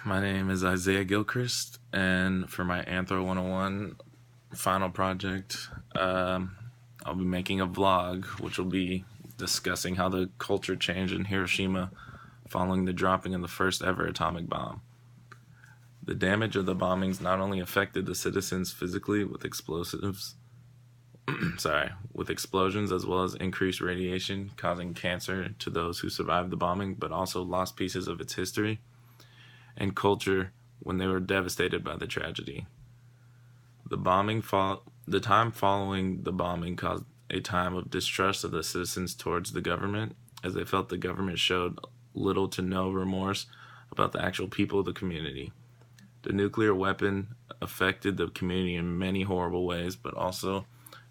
My name is Isaiah Gilchrist, and for my Anthro 101 final project, I'll be making a vlog which will be discussing how the culture changed in Hiroshima following the dropping of the first ever atomic bomb. The damage of the bombings not only affected the citizens physically with explosives, with explosions as well as increased radiation causing cancer to those who survived the bombing, but also lost pieces of its history and culture when they were devastated by the tragedy. The time following the bombing caused a time of distrust of the citizens towards the government, as they felt the government showed little to no remorse about the actual people of the community. The nuclear weapon affected the community in many horrible ways, but also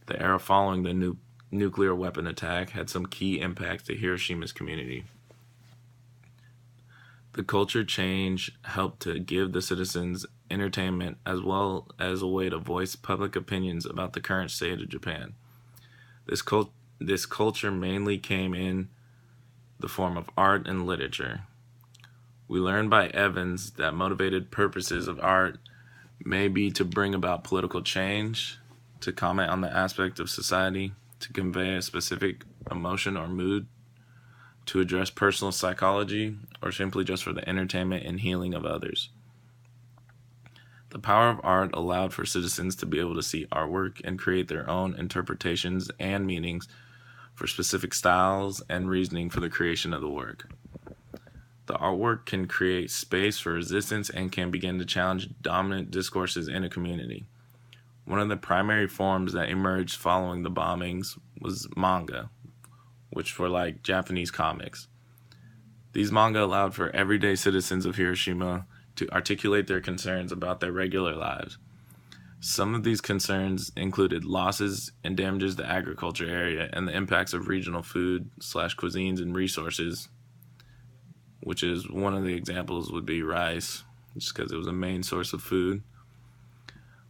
the era following the nuclear weapon attack had some key impacts to Hiroshima's community. The culture change helped to give the citizens entertainment as well as a way to voice public opinions about the current state of Japan. This culture mainly came in the form of art and literature. We learned by Evans that motivated purposes of art may be to bring about political change, to comment on the aspect of society, to convey a specific emotion or mood, to address personal psychology, or simply just for the entertainment and healing of others. The power of art allowed for citizens to be able to see artwork and create their own interpretations and meanings for specific styles and reasoning for the creation of the work. The artwork can create space for resistance and can begin to challenge dominant discourses in a community. One of the primary forms that emerged following the bombings was manga, which were like Japanese comics. These manga allowed for everyday citizens of Hiroshima to articulate their concerns about their regular lives. Some of these concerns included losses and damages to the agriculture area and the impacts of regional food/cuisines and resources, which is one of the examples would be rice, just because it was a main source of food.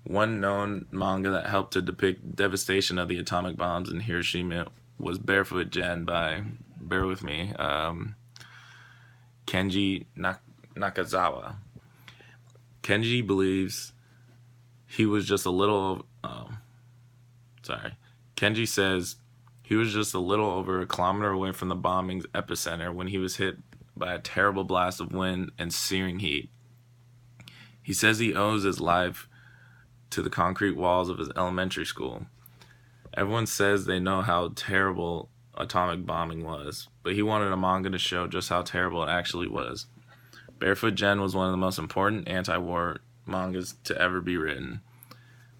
One known manga that helped to depict devastation of the atomic bombs in Hiroshima was Barefoot Gen by, bear with me, Kenji Nakazawa. Kenji believes he was just a little, Kenji says he was just a little over a kilometer away from the bombing's epicenter when he was hit by a terrible blast of wind and searing heat. He says he owes his life to the concrete walls of his elementary school. Everyone says they know how terrible atomic bombing was, but he wanted a manga to show just how terrible it actually was. Barefoot Gen was one of the most important anti-war mangas to ever be written.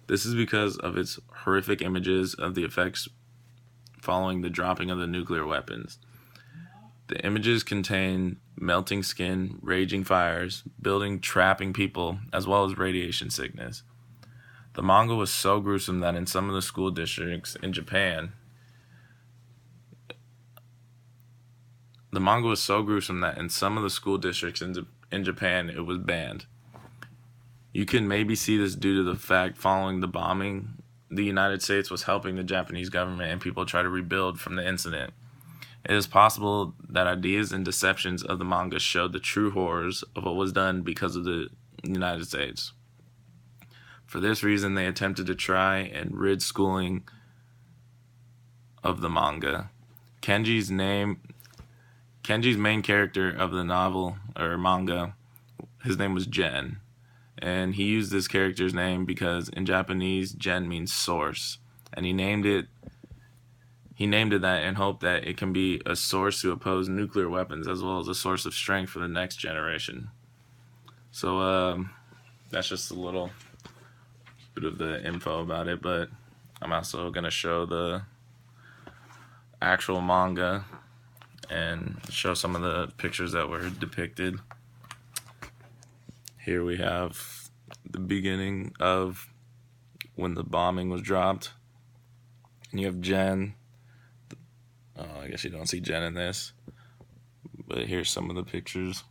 This is because of its horrific images of the effects following the dropping of the nuclear weapons. The images contain melting skin, raging fires, building trapping people, as well as radiation sickness. The manga was so gruesome that in some of the school districts in Japan, it was banned. You can maybe see this due to the fact following the bombing, the United States was helping the Japanese government and people try to rebuild from the incident. It is possible that ideas and deceptions of the manga showed the true horrors of what was done because of the United States. For this reason, they attempted to try and rid schooling of the manga. Kenji's main character of the novel or manga, his name was Gen, and he used this character's name because in Japanese, Gen means source, and he named it that in hope that it can be a source to oppose nuclear weapons as well as a source of strength for the next generation. So that's just a little bit of the info about it, but I'm also going to show the actual manga and show some of the pictures that were depicted. Here we have the beginning of when the bombing was dropped. And you have Jen. I guess you don't see Jen in this, but here's some of the pictures.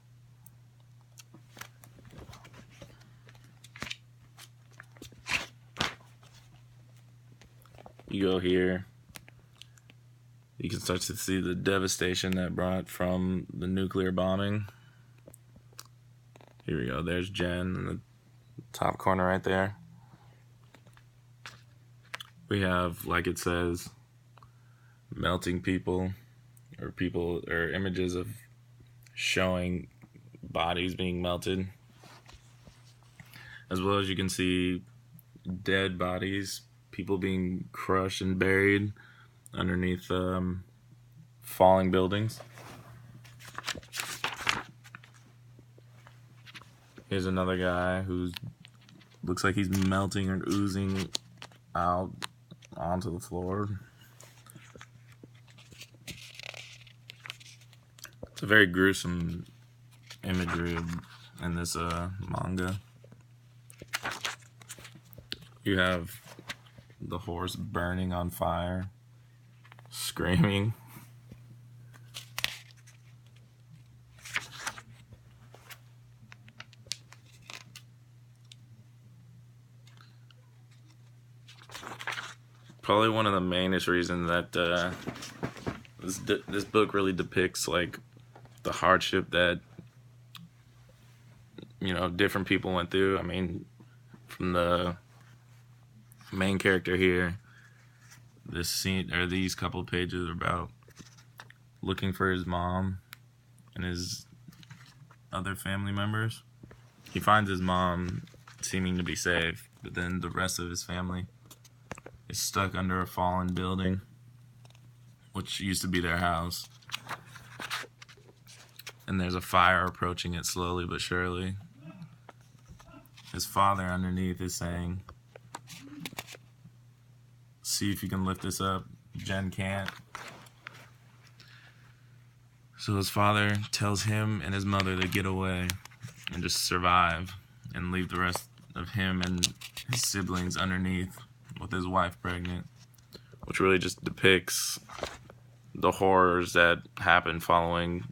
You go here, you can start to see the devastation that brought from the nuclear bombing. Here we go. There's Jen in the top corner right there. We have, like it says, melting people, or images of showing bodies being melted, as well as you can see dead bodies, people being crushed and buried underneath falling buildings. Here's another guy who looks like he's melting or oozing out onto the floor. It's a very gruesome imagery in this manga. You have the horse burning on fire, screaming. Probably one of the mainest reasons that this book really depicts like the hardship that different people went through. I mean, from the main character here, this scene or these couple pages are about looking for his mom and his other family members. He finds his mom seeming to be safe, but then the rest of his family is stuck under a fallen building, which used to be their house. And there's a fire approaching it slowly but surely. His father underneath is saying, "See if you can lift this up." Jen can't. So his father tells him and his mother to get away and just survive and leave the rest of him and his siblings underneath with his wife pregnant, which really just depicts the horrors that happened following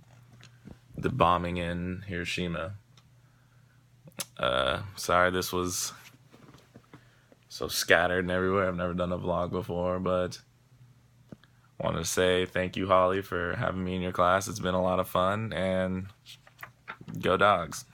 the bombing in Hiroshima. Sorry this was so scattered and everywhere. I've never done a vlog before, but I want to say thank you, Holly, for having me in your class. It's been a lot of fun, and go Dogs.